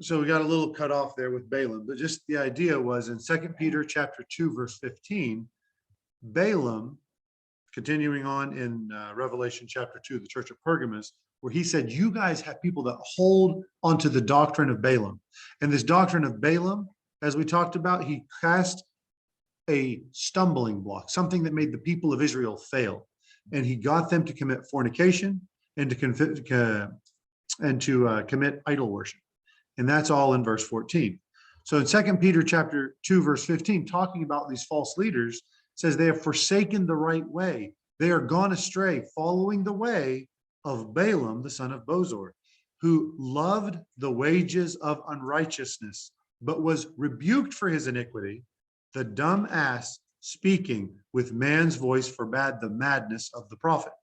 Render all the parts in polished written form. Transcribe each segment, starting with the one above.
So we got a little cut off there with Balaam, but just the idea was in 2 Peter chapter 2, verse 15, Balaam, continuing on in Revelation chapter 2, the church of Pergamos, where he said, you guys have people that hold onto the doctrine of Balaam. And this doctrine of Balaam, as we talked about, he cast a stumbling block, something that made the people of Israel fail. And he got them to commit fornication and to commit idol worship. And that's all in verse 14. So in 2 Peter chapter 2, verse 15, talking about these false leaders, says they have forsaken the right way. They are gone astray, following the way of Balaam, the son of Bosor, who loved the wages of unrighteousness, but was rebuked for his iniquity. The dumb ass speaking with man's voice forbade the madness of the prophet.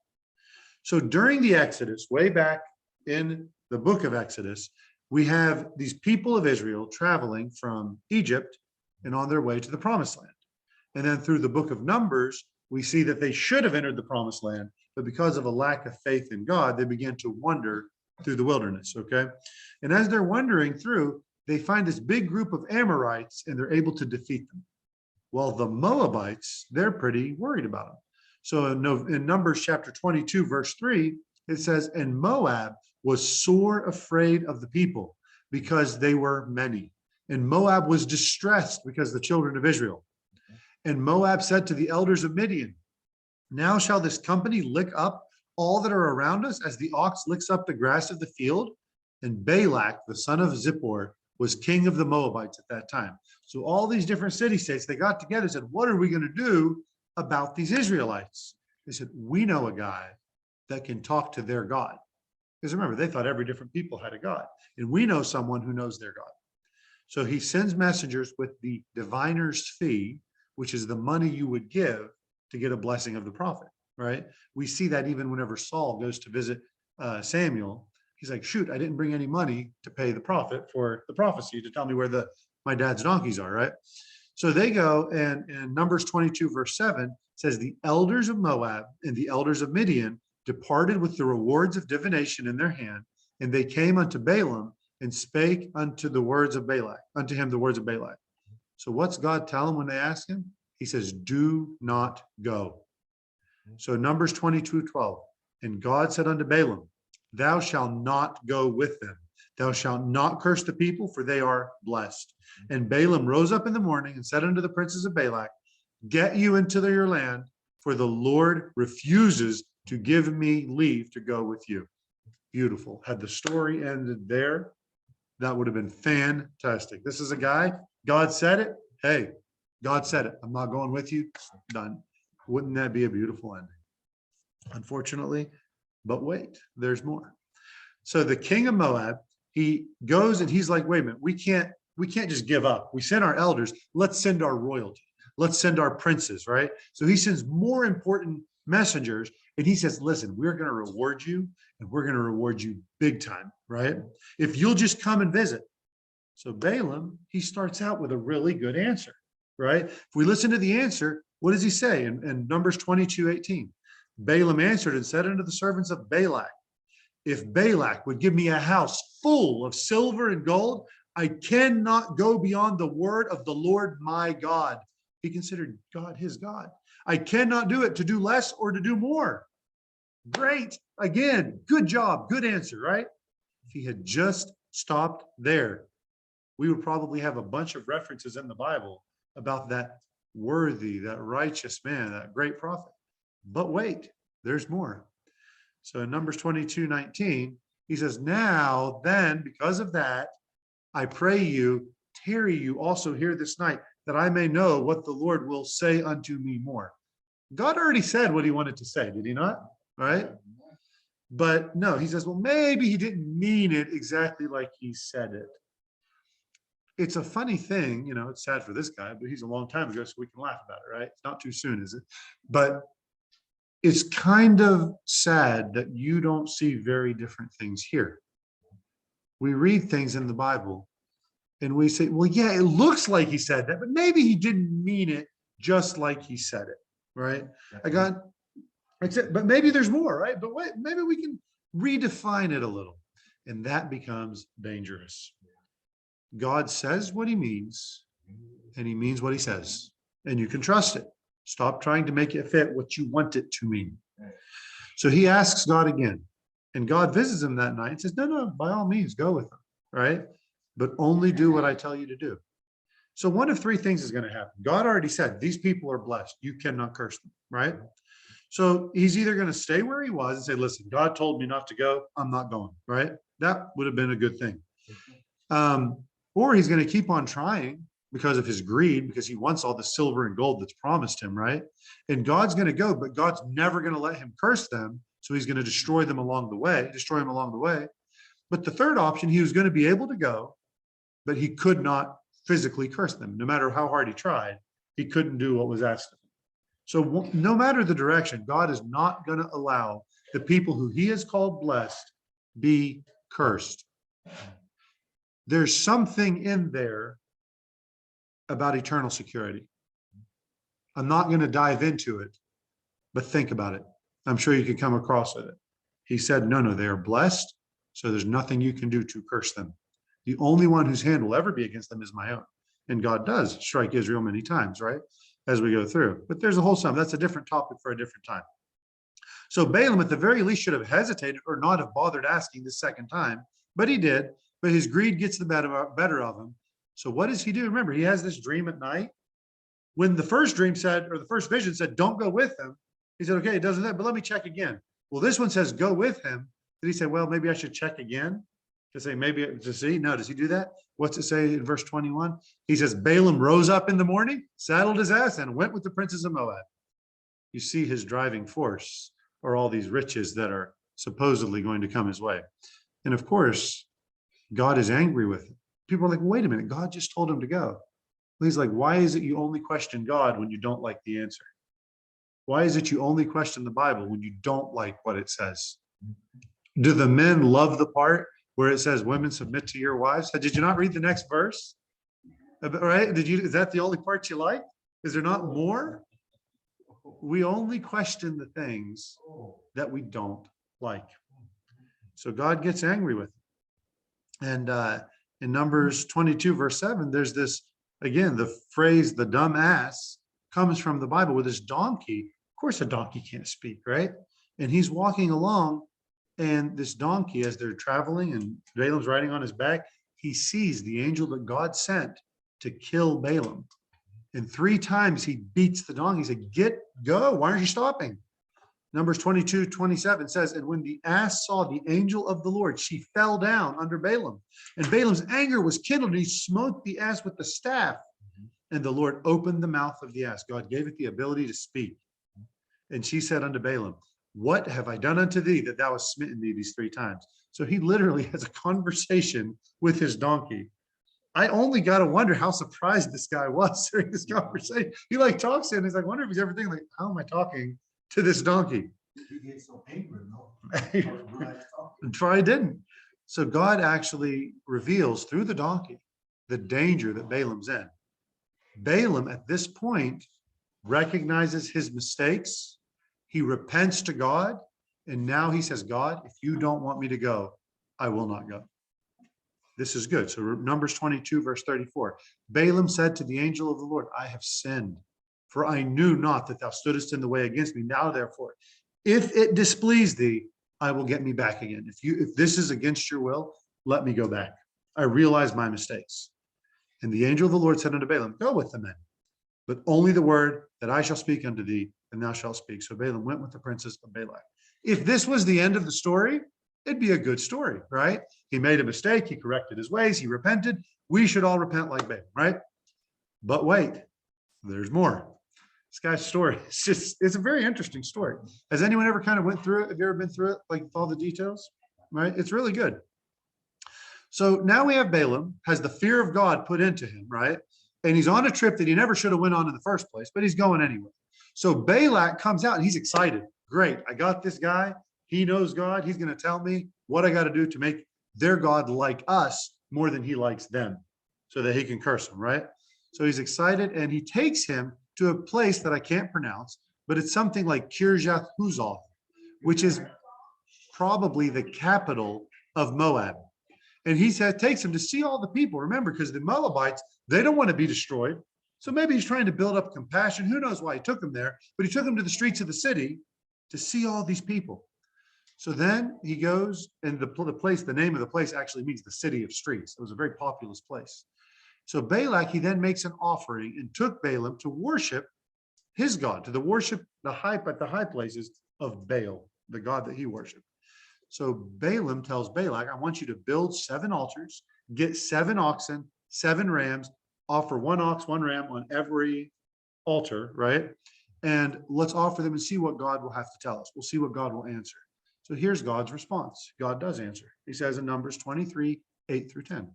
So during the Exodus, way back in the book of Exodus, we have these people of Israel traveling from Egypt and on their way to the promised land. And then through the book of Numbers, we see that they should have entered the promised land, but because of a lack of faith in God, they began to wander through the wilderness, okay? And as they're wandering through, they find this big group of Amorites and they're able to defeat them. Well, the Moabites, they're pretty worried about them. So in Numbers chapter 22, verse 3, it says, and Moab was sore afraid of the people because they were many. And Moab was distressed because the children of Israel. And Moab said to the elders of Midian, now shall this company lick up all that are around us as the ox licks up the grass of the field? And Balak, the son of Zippor, was king of the Moabites at that time. So all these different city-states, they got together and said, what are we going to do about these Israelites? They said, we know a guy that can talk to their God. Because remember, they thought every different people had a God. And we know someone who knows their God. So he sends messengers with the diviner's fee, which is the money you would give to get a blessing of the prophet, right? We see that even whenever Saul goes to visit Samuel, he's like, shoot, I didn't bring any money to pay the prophet for the prophecy to tell me where my dad's donkeys are, right? So they go, and in Numbers 22, verse 7, says, the elders of Moab and the elders of Midian departed with the rewards of divination in their hand, and they came unto Balaam and spake unto him the words of Balak. So what's God tell him when they ask him? He says, do not go. So Numbers 22:12, and God said unto Balaam, thou shalt not go with them. Thou shalt not curse the people, for they are blessed. And Balaam rose up in the morning and said unto the princes of Balak, get you into your land, for the Lord refuses to give me leave to go with you. Beautiful. Had the story ended there, that would have been fantastic. This is a guy, God said it. Hey, God said it. I'm not going with you. Done. Wouldn't that be a beautiful ending? Unfortunately, but wait, there's more. So the king of Moab, he goes and he's like, wait a minute, we can't just give up. We send our elders. Let's send our royalty. Let's send our princes, right? So he sends more important messengers and he says, listen, we're going to reward you and we're going to reward you big time, right? If you'll just come and visit. So Balaam, he starts out with a really good answer, right? If we listen to the answer, what does he say in Numbers 22:18? Balaam answered and said unto the servants of Balak, if Balak would give me a house full of silver and gold, I cannot go beyond the word of the Lord my God. He considered God his God. I cannot do it to do less or to do more. Great. Again, good job. Good answer, right? If he had just stopped there, we would probably have a bunch of references in the Bible about that worthy, that righteous man, that great prophet. But wait, there's more. So in Numbers 22:19, he says, now then, because of that, I pray you, tarry you also here this night, that I may know what the Lord will say unto me more. God already said what he wanted to say, did he not? Right? But no, he says, well, maybe he didn't mean it exactly like he said it. It's a funny thing, you know, it's sad for this guy, but he's a long time ago, so we can laugh about it, right? It's not too soon, is it? But it's kind of sad that you don't see very different things here. We read things in the Bible and we say, well, yeah, it looks like he said that, but maybe he didn't mean it just like he said it, right? But maybe there's more, right? But wait, maybe we can redefine it a little. And that becomes dangerous. God says what he means, and he means what he says, and you can trust it. Stop trying to make it fit what you want it to mean. So he asks God again, and God visits him that night and says, no, by all means, go with them, right? But only do what I tell you to do. So one of three things is going to happen. God already said, these people are blessed. You cannot curse them, right? So he's either going to stay where he was and say, listen, God told me not to go. I'm not going, right? That would have been a good thing. Or he's going to keep on trying because of his greed, because he wants all the silver and gold that's promised him, right? And God's going to go, but God's never going to let him curse them. So he's going to destroy them along the way, But the third option, he was going to be able to go, but he could not physically curse them. No matter how hard he tried, he couldn't do what was asked of him. So no matter the direction, God is not going to allow the people who he has called blessed be cursed. There's something in there about eternal security. I'm not going to dive into it, but think about it. I'm sure you could come across with it. He said, no, they are blessed, so there's nothing you can do to curse them. The only one whose hand will ever be against them is my own. And God does strike Israel many times, right? As we go through. But there's a whole sum. That's a different topic for a different time. So Balaam, at the very least, should have hesitated or not have bothered asking the second time, but he did. But his greed gets the better of him. So what does he do? Remember, he has this dream at night. When the first dream said, or the first vision said, don't go with him, he said, okay, it doesn't that, but let me check again. Well, this one says, go with him. Did he say, well, maybe I should check again to say, maybe to see? No, does he do that? What's it say in verse 21? He says, Balaam rose up in the morning, saddled his ass, and went with the princes of Moab. You see his driving force are all these riches that are supposedly going to come his way. And of course, God is angry with him. People are like, wait a minute, God just told him to go. He's like, why is it you only question God when you don't like the answer? Why is it you only question the Bible when you don't like what it says? Do the men love the part where it says, women submit to your wives? Did you not read the next verse? Right? Is that the only part you like? Is there not more? We only question the things that we don't like. So God gets angry with them. And in Numbers 22, verse 7, there's this, again, the phrase, the dumb ass, comes from the Bible with this donkey. Of course, a donkey can't speak, right? And he's walking along, and this donkey, as they're traveling and Balaam's riding on his back, he sees the angel that God sent to kill Balaam. And 3 times he beats the donkey. He said, go, why aren't you stopping? Numbers 22, 27 says, and when the ass saw the angel of the Lord, she fell down under Balaam. And Balaam's anger was kindled, and he smote the ass with the staff. And the Lord opened the mouth of the ass. God gave it the ability to speak. And she said unto Balaam, what have I done unto thee that thou hast smitten me these 3 times? So he literally has a conversation with his donkey. I only got to wonder how surprised this guy was during this conversation. He like talks to him. He's like, I wonder if he's ever thinking like, how am I talking to this donkey? He gets so angry, no. Try didn't. So God actually reveals through the donkey the danger that Balaam's in. Balaam at this point recognizes his mistakes. He repents to God. And now he says, God, if you don't want me to go, I will not go. This is good. So Numbers 22, verse 34. Balaam said to the angel of the Lord, I have sinned, for I knew not that thou stoodest in the way against me. Now, therefore, if it displease thee, I will get me back again. If this is against your will, let me go back. I realize my mistakes. And the angel of the Lord said unto Balaam, go with the men, but only the word that I shall speak unto thee, and thou shalt speak. So Balaam went with the princes of Balak. If this was the end of the story, it'd be a good story, right? He made a mistake. He corrected his ways. He repented. We should all repent like Balaam, right? But wait, there's more. This guy's story, it's a very interesting story. Has anyone ever kind of went through it? Have you ever been through it, like with all the details, right? It's really good. So now we have Balaam has the fear of God put into him, right? And he's on a trip that he never should have went on in the first place, but he's going anyway. So Balak comes out and he's excited. Great, I got this guy. He knows God. He's going to tell me what I got to do to make their God like us more than he likes them so that he can curse them, right? So he's excited and he takes him to a place that I can't pronounce, but it's something like Kirjath Huzoth, which is probably the capital of Moab. And he said, takes him to see all the people. Remember, because the Moabites, they don't want to be destroyed. So maybe he's trying to build up compassion. Who knows why he took him there, but he took him to the streets of the city to see all these people. So then he goes, and the name of the place actually means the city of streets. It was a very populous place. So Balak, he then makes an offering and took Balaam to worship his God, to worship the high places of Baal, the God that he worshiped. So Balaam tells Balak, I want you to build 7 altars, get 7 oxen, 7 rams, offer 1 ox, 1 ram on every altar, right? And let's offer them and see what God will have to tell us. We'll see what God will answer. So here's God's response. God does answer. He says in Numbers 23, 8 through 10.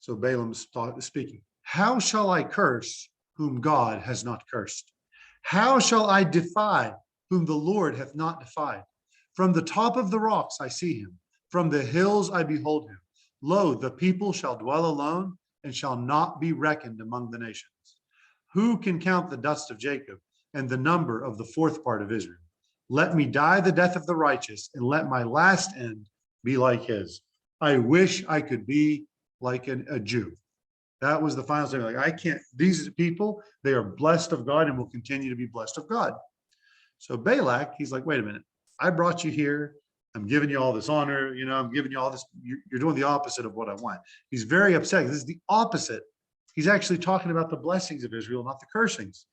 So Balaam is speaking. How shall I curse whom God has not cursed? How shall I defy whom the Lord hath not defied? From the top of the rocks I see him. From the hills I behold him. Lo, the people shall dwell alone and shall not be reckoned among the nations. Who can count the dust of Jacob and the number of the 4th part of Israel? Let me die the death of the righteous, and let my last end be like his. I wish I could be like a Jew. That was the final statement. Like, I can't, these people, they are blessed of God and will continue to be blessed of God. So Balak, he's like, wait a minute. I brought you here. I'm giving you all this honor. I'm giving you all this. You're doing the opposite of what I want. He's very upset. This is the opposite. He's actually talking about the blessings of Israel, not the cursings.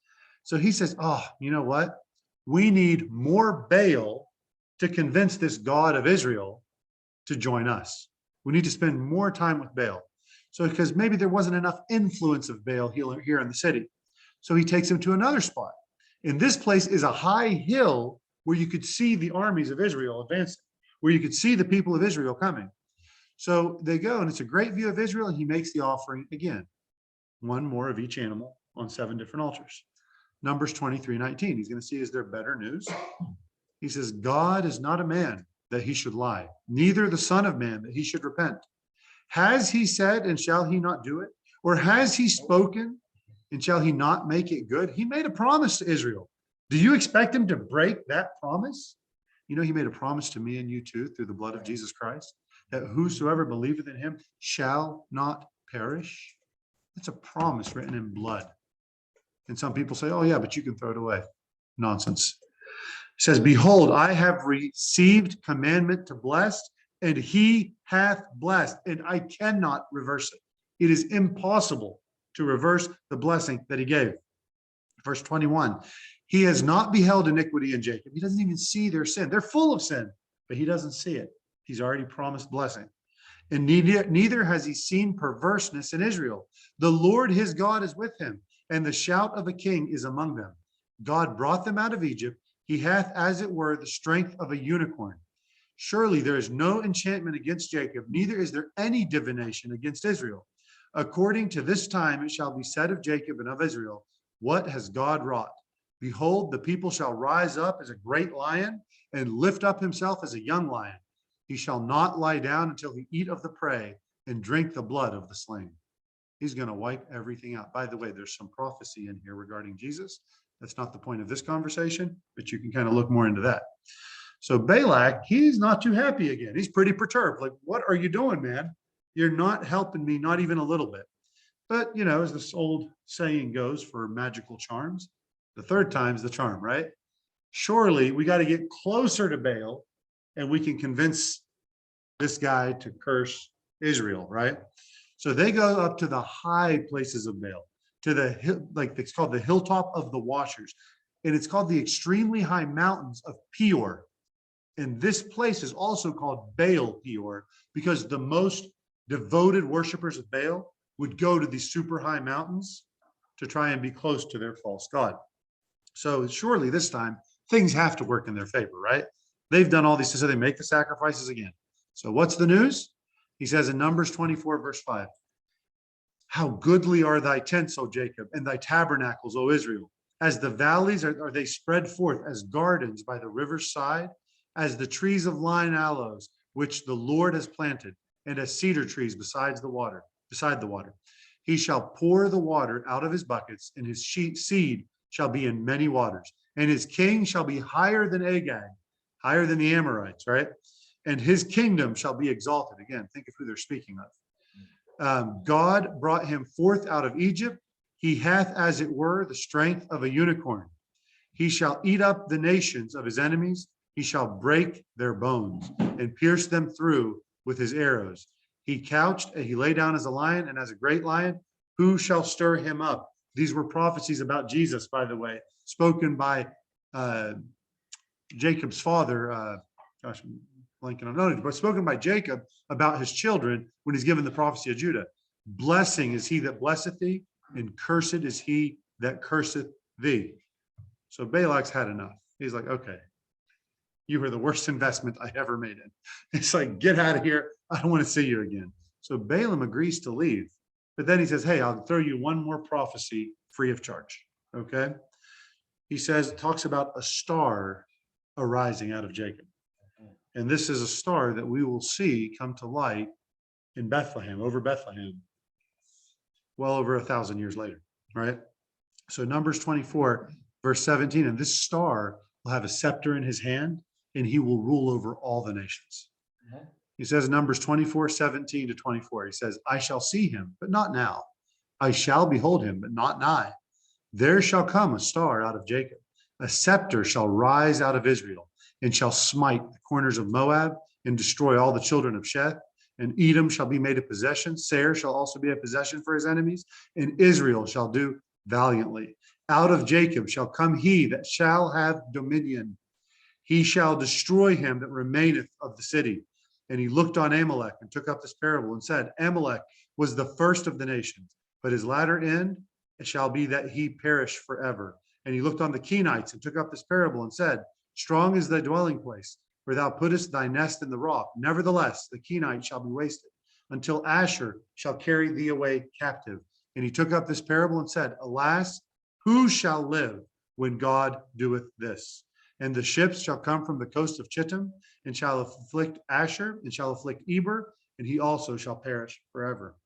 So he says, oh, you know what? We need more Baal to convince this God of Israel to join us. We need to spend more time with Baal. So because maybe there wasn't enough influence of Baal here in the city. So he takes him to another spot. And this place is a high hill where you could see the armies of Israel advancing, where you could see the people of Israel coming. So they go, and it's a great view of Israel, and he makes the offering again. 1 more of each animal on 7 different altars. Numbers 23:19. He's going to see, is there better news? He says, God is not a man that he should lie, neither the son of man that he should repent. Has he said, and shall he not do it? Or has he spoken, and shall he not make it good? He made a promise to Israel. Do you expect him to break that promise? He made a promise to me and you too through the blood of Jesus Christ, that whosoever believeth in him shall not perish. It's a promise written in blood. And some people say, oh yeah, but you can throw it away. Nonsense. It says, behold, I have received commandment to bless, and he hath blessed, and I cannot reverse it. It is impossible to reverse the blessing that he gave. Verse 21, he has not beheld iniquity in Jacob. He doesn't even see their sin. They're full of sin, but he doesn't see it. He's already promised blessing. And neither has he seen perverseness in Israel. The Lord his God is with him, and the shout of a king is among them. God brought them out of Egypt. He hath, as it were, the strength of a unicorn. Surely there is no enchantment against Jacob, neither is there any divination against Israel. According to this time it shall be said of Jacob and of Israel, what has God wrought? Behold, the people shall rise up as a great lion and lift up himself as a young lion. He shall not lie down until he eat of the prey and drink the blood of the slain. He's going to wipe everything out. By the way, there's some prophecy in here regarding Jesus. That's not the point of this conversation, but you can kind of look more into that. So Balak, he's not too happy again. He's pretty perturbed. Like, what are you doing, man? You're not helping me, not even a little bit. But, as this old saying goes for magical charms, the 3rd time's the charm, right? Surely we got to get closer to Baal and we can convince this guy to curse Israel, right? So they go up to the high places of Baal, to the hill, like it's called the hilltop of the washers. And it's called the extremely high mountains of Peor. And this place is also called Baal Peor because the most devoted worshipers of Baal would go to these super high mountains to try and be close to their false god. So surely this time things have to work in their favor, right? They've done all these, so they make the sacrifices again. So what's the news? He says in Numbers 24, verse 5, how goodly are thy tents, O Jacob, and thy tabernacles, O Israel. As the valleys are they spread forth as gardens by the river's side, as the trees of line aloes, which the Lord has planted, and as cedar trees beside the water. He shall pour the water out of his buckets, and his seed shall be in many waters, and his king shall be higher than Agag, higher than the Amorites, right? and his kingdom shall be exalted. Again, think of who they're speaking of. God brought him forth out of Egypt. He hath, as it were, the strength of a unicorn. He shall eat up the nations of his enemies. He shall break their bones and pierce them through with his arrows. He couched and he lay down as a lion and as a great lion. Who shall stir him up? These were prophecies about Jesus, by the way, spoken by Jacob's father. Gosh, I'm blanking on knowledge, but spoken by Jacob about his children when he's given the prophecy of Judah. Blessing is he that blesseth thee, and cursed is he that curseth thee. So Balak's had enough. He's like, okay, you were the worst investment I ever made in. It's like, get out of here. I don't want to see you again. So Balaam agrees to leave. But then he says, hey, I'll throw you one more prophecy free of charge. Okay. He says, talks about a star arising out of Jacob. And this is a star that we will see come to light in Bethlehem, over Bethlehem, well over 1,000 years later, right? So Numbers 24, verse 17, and this star will have a scepter in his hand, and he will rule over all the nations. He says in Numbers 24, 17 to 24, he says, I shall see him, but not now. I shall behold him, but not nigh. There shall come a star out of Jacob. A scepter shall rise out of Israel, and shall smite the corners of Moab, and destroy all the children of Sheth. And Edom shall be made a possession. Seir shall also be a possession for his enemies. And Israel shall do valiantly. Out of Jacob shall come he that shall have dominion. He shall destroy him that remaineth of the city. And he looked on Amalek and took up this parable and said, Amalek was the first of the nations, but his latter end it shall be that he perish forever. And he looked on the Kenites and took up this parable and said, strong is thy dwelling place, for thou puttest thy nest in the rock. Nevertheless, the Kenite shall be wasted, until Asher shall carry thee away captive. And he took up this parable and said, alas, who shall live when God doeth this? And the ships shall come from the coast of Chittim, and shall afflict Asher, and shall afflict Eber, and he also shall perish forever.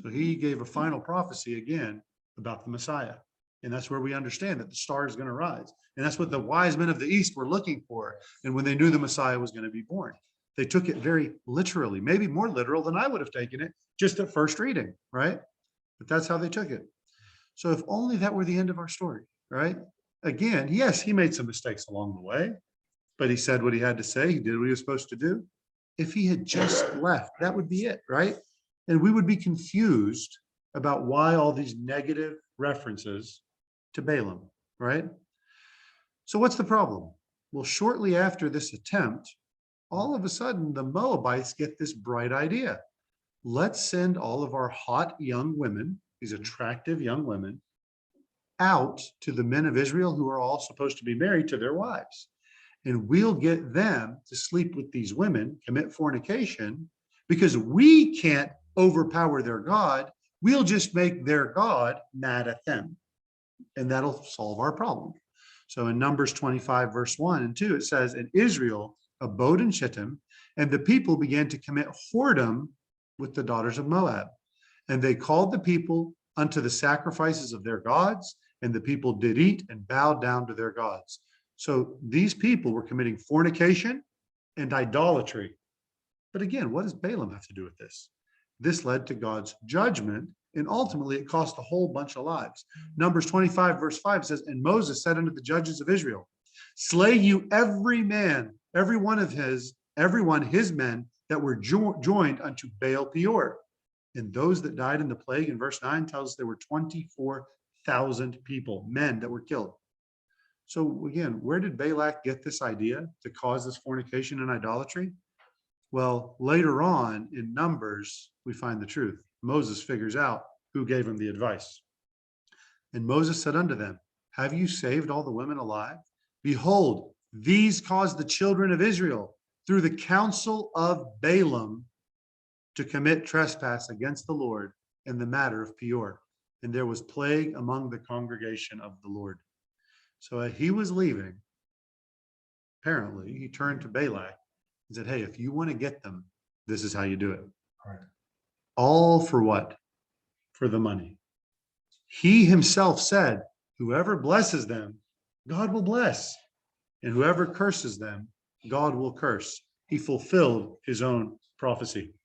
So he gave a final prophecy again about the Messiah. And that's where we understand that the star is going to rise. And that's what the wise men of the East were looking for. And when they knew the Messiah was going to be born, they took it very literally, maybe more literal than I would have taken it just at first reading, right? But that's how they took it. So if only that were the end of our story, right? Again, yes, he made some mistakes along the way, but he said what he had to say. He did what he was supposed to do. If he had just left, that would be it, right? And we would be confused about why all these negative references to Balaam, right? So what's the problem? Well, shortly after this attempt, all of a sudden the Moabites get this bright idea. Let's send all of our hot young women, these attractive young women, out to the men of Israel who are all supposed to be married to their wives. And we'll get them to sleep with these women, commit fornication, because we can't overpower their God. We'll just make their God mad at them. And that'll solve our problem. So in Numbers 25, verse 1 and 2, it says, and Israel abode in Shittim, and the people began to commit whoredom with the daughters of Moab. And they called the people unto the sacrifices of their gods, and the people did eat and bowed down to their gods. So these people were committing fornication and idolatry. But again, what does Balaam have to do with this? This led to God's judgment, and ultimately it cost a whole bunch of lives. Numbers 25, verse 5 says, and Moses said unto the judges of Israel, slay you every man, every one his men that were joined unto Baal Peor. And those that died in the plague in verse 9 tells us there were 24,000 people, men that were killed. So again, where did Balak get this idea to cause this fornication and idolatry? Well, later on in Numbers, we find the truth. Moses figures out who gave him the advice. And Moses said unto them, have you saved all the women alive? Behold, these caused the children of Israel through the counsel of Balaam to commit trespass against the Lord in the matter of Peor. And there was plague among the congregation of the Lord. So as he was leaving, apparently he turned to Balak and said, hey, if you want to get them, this is how you do it. All right. All for what? For the money. He himself said, whoever blesses them, God will bless. And whoever curses them, God will curse. he fulfilled his own prophecy.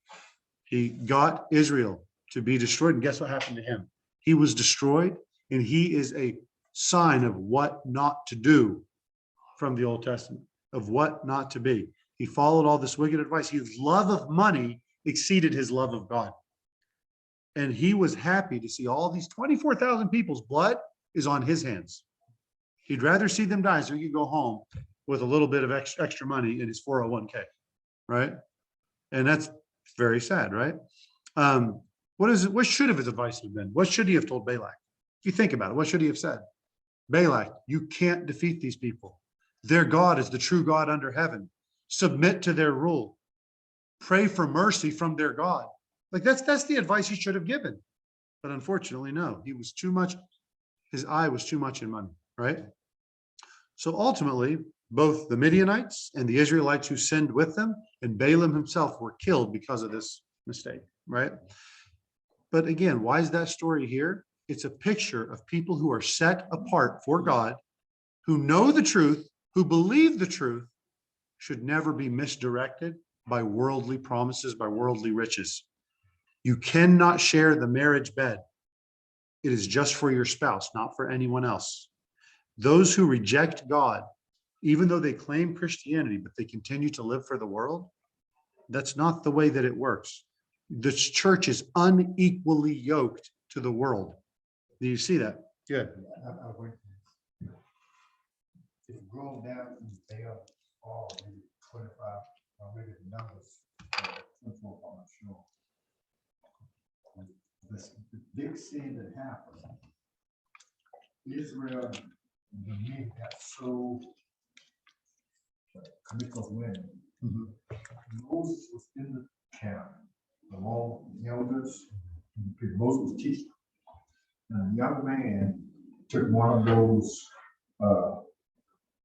He got Israel to be destroyed. And guess what happened to him? He was destroyed, and he is a sign of what not to do from the Old Testament, of what not to be. He followed all this wicked advice. His love of money exceeded his love of God. And he was happy to see all these 24,000 people's blood is on his hands. He'd rather see them die so he could go home with a little bit of extra money in his 401k, right? And that's very sad, right? What should have his advice have been? What should he have told Balak? If you think about it, what should he have said? Balak, you can't defeat these people. Their God is the true God under heaven. Submit to their rule. Pray for mercy from their God. Like that's the advice he should have given. But unfortunately, no, he was too much, his eye was too much in money, right? So ultimately, both the Midianites and the Israelites who sinned with them and Balaam himself were killed because of this mistake, right? But again, why is that story here? It's a picture of people who are set apart for God, who know the truth, who believe the truth, should never be misdirected by worldly promises, by worldly riches. You cannot share the marriage bed. It is just for your spouse, not for anyone else. Those who reject God, even though they claim Christianity, but they continue to live for the world, that's not the way that it works. The church is unequally yoked to the world. Do you see that? Good. I went, if you go down, they are all maybe 25, or maybe the numbers, 24, I'm not sure. The big sin that happened, Israel, the men got so commit those women. Moses was in the camp, along with the elders, and Moses was teaching. And a young man took one of those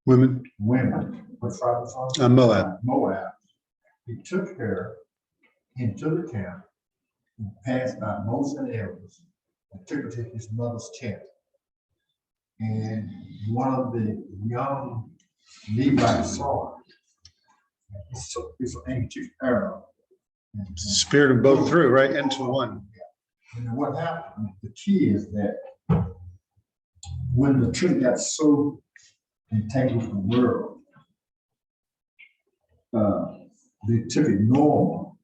Women, women, what tribe was on? Moab. Moab. He took her into the camp and passed by Moses and the elders and took her to his mother's tent. And one of the young Levites saw it. It's an ancient arrow. Spirit them both through, right? Into one. And what happened, the key is that when the church got so entangled with the world, they took it normal.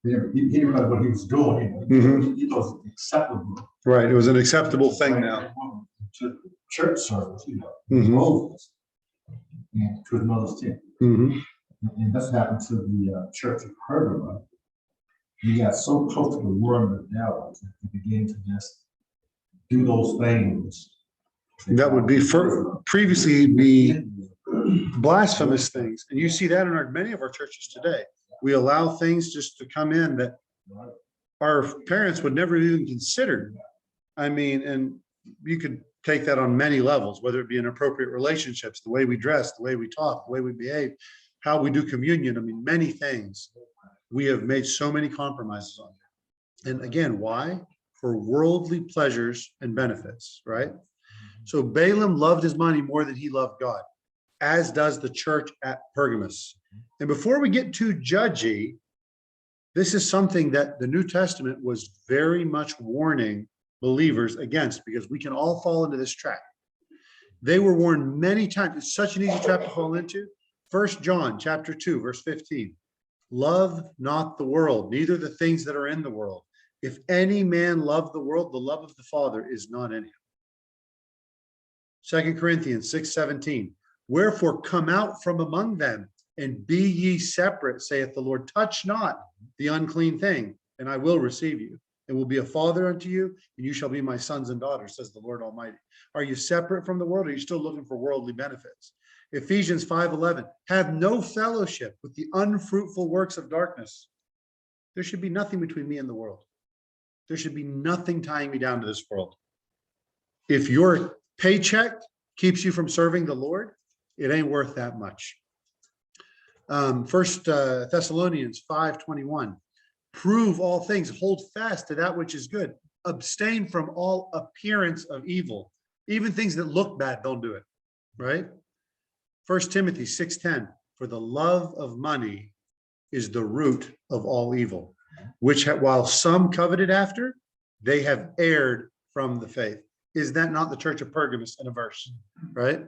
He didn't realize what he was doing. It was acceptable. Right. It was an acceptable thing now. To church service, Moses and to his mother's tent. And that's happened to the church of Pergamum. We got so close to the world of the devil that we began to just do those things. That would be previously be blasphemous things. And you see that in many of our churches today. We allow things just to come in that our parents would never even consider. I mean, and you could take that on many levels, whether it be inappropriate relationships, the way we dress, the way we talk, the way we behave, how we do communion. I mean, many things we have made so many compromises on. And again, why? For worldly pleasures and benefits, right? So Balaam loved his money more than he loved God, as does the church at Pergamos. And before we get too judgy, this is something that the New Testament was very much warning believers against, because we can all fall into this trap. They were warned many times. It's such an easy trap to fall into. 1 John chapter 2, verse 15. Love not the world, neither the things that are in the world. If any man love the world, the love of the Father is not in him. 2 Corinthians 6:17. Wherefore come out from among them and be ye separate, saith the Lord. Touch not the unclean thing, and I will receive you, and will be a father unto you, and you shall be my sons and daughters, says the Lord Almighty. Are you separate from the world? Or are you still looking for worldly benefits? Ephesians 5:11. Have no fellowship with the unfruitful works of darkness. There should be nothing between me and the world. There should be nothing tying me down to this world. If your paycheck keeps you from serving the Lord, it ain't worth that much. 1 Thessalonians 5:21. Prove all things, hold fast to that which is good. Abstain from all appearance of evil. Even things that look bad, don't do it, right? 1 Timothy 6:10. For the love of money is the root of all evil, which while some coveted after, they have erred from the faith. Is that not the church of Pergamos in a verse, right?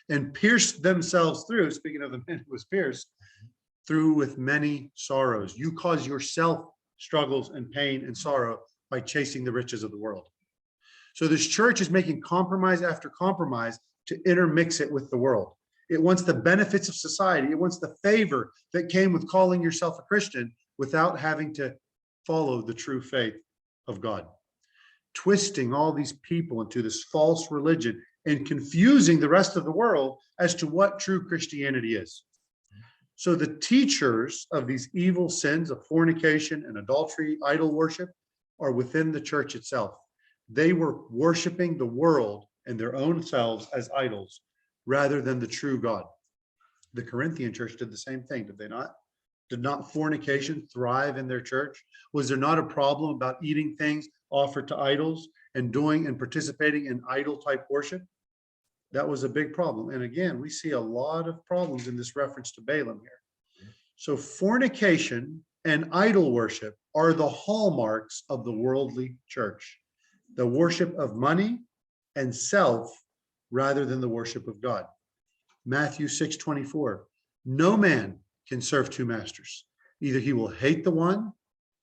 And pierced themselves through, speaking of the man who was pierced, through with many sorrows. You cause yourself struggles and pain and sorrow by chasing the riches of the world. So this church is making compromise after compromise to intermix it with the world. It wants the benefits of society. It wants the favor that came with calling yourself a Christian without having to follow the true faith of God. Twisting all these people into this false religion and confusing the rest of the world as to what true Christianity is. So the teachers of these evil sins of fornication and adultery, idol worship, are within the church itself. They were worshiping the world and their own selves as idols rather than the true God. The Corinthian church did the same thing, did they not? Did not fornication thrive in their church? Was there not a problem about eating things offered to idols and doing and participating in idol type worship? That was a big problem. And again, we see a lot of problems in this reference to Balaam here. So fornication and idol worship are the hallmarks of the worldly church, the worship of money and self rather than the worship of God. Matthew 6:24, no man can serve two masters. Either he will hate the one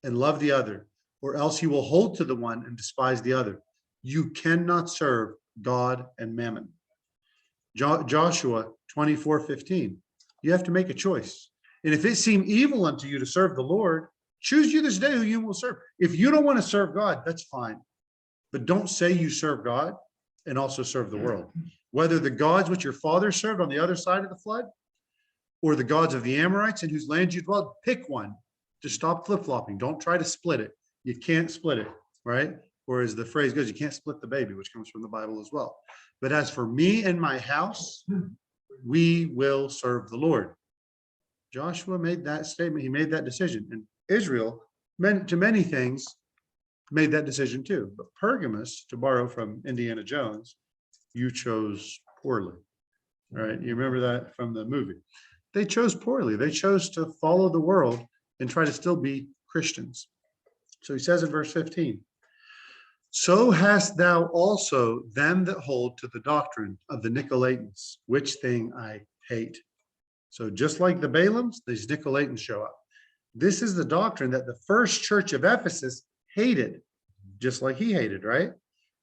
and love the other, or else he will hold to the one and despise the other. You cannot serve God and mammon. Joshua 24:15, you have to make a choice. And if it seem evil unto you to serve the Lord, choose you this day who you will serve. If you don't want to serve God, that's fine. But don't say you serve God and also serve the world. Whether the gods which your father served on the other side of the flood, or the gods of the Amorites in whose land you dwell, pick one to stop flip-flopping. Don't try to split it. You can't split it, right? Or as the phrase goes, you can't split the baby, which comes from the Bible as well. But as for me and my house, we will serve the Lord. Joshua made that statement. He made that decision. And Israel, to many things, made that decision too. But Pergamos, to borrow from Indiana Jones, you chose poorly, right? You remember that from the movie. They chose poorly. They chose to follow the world and try to still be Christians. So he says in verse 15, so hast thou also them that hold to the doctrine of the Nicolaitans, which thing I hate. So just like the Balaams, these Nicolaitans show up. This is the doctrine that the first church of Ephesus hated, just like he hated, right?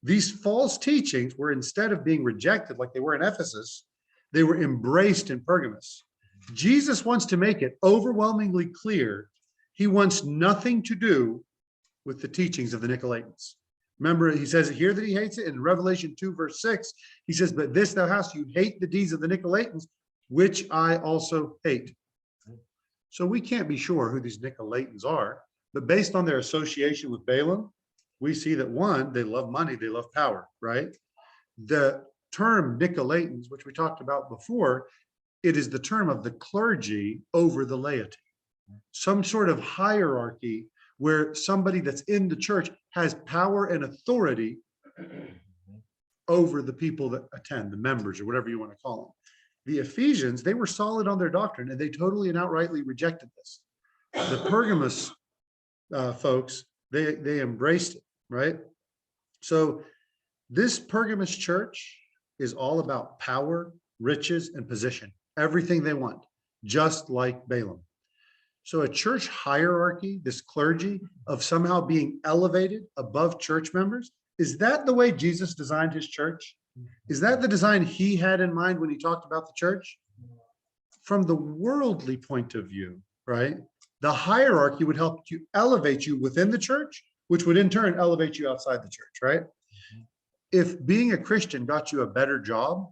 These false teachings were, instead of being rejected like they were in Ephesus, they were embraced in Pergamos. Jesus wants to make it overwhelmingly clear he wants nothing to do with the teachings of the Nicolaitans. Remember, he says here that he hates it. In Revelation 2, verse 6, he says, but this thou hast, you hate the deeds of the Nicolaitans, which I also hate. So we can't be sure who these Nicolaitans are, but based on their association with Balaam, we see that one, they love money, they love power, right? The term Nicolaitans, which we talked about before, it is the term of the clergy over the laity. Some sort of hierarchy where somebody that's in the church has power and authority over the people that attend, the members or whatever you want to call them. The Ephesians, they were solid on their doctrine and they totally and outrightly rejected this. The Pergamos folks, they embraced it, right? So this Pergamos church is all about power, riches, and position. Everything they want, just like Balaam. So a church hierarchy, this clergy of somehow being elevated above church members, is that the way Jesus designed his church? Is that the design he had in mind when he talked about the church? From the worldly point of view, right? The hierarchy would help you elevate you within the church, which would in turn elevate you outside the church, right? If being a Christian got you a better job,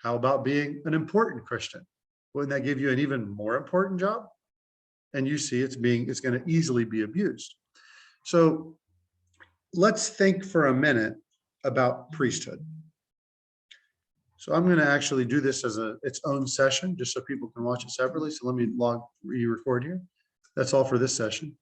how about being an important Christian? Wouldn't that give you an even more important job? And you see it's going to easily be abused. So let's think for a minute about priesthood. So I'm going to actually do this as its own session, just so people can watch it separately. So let me re-record here. That's all for this session.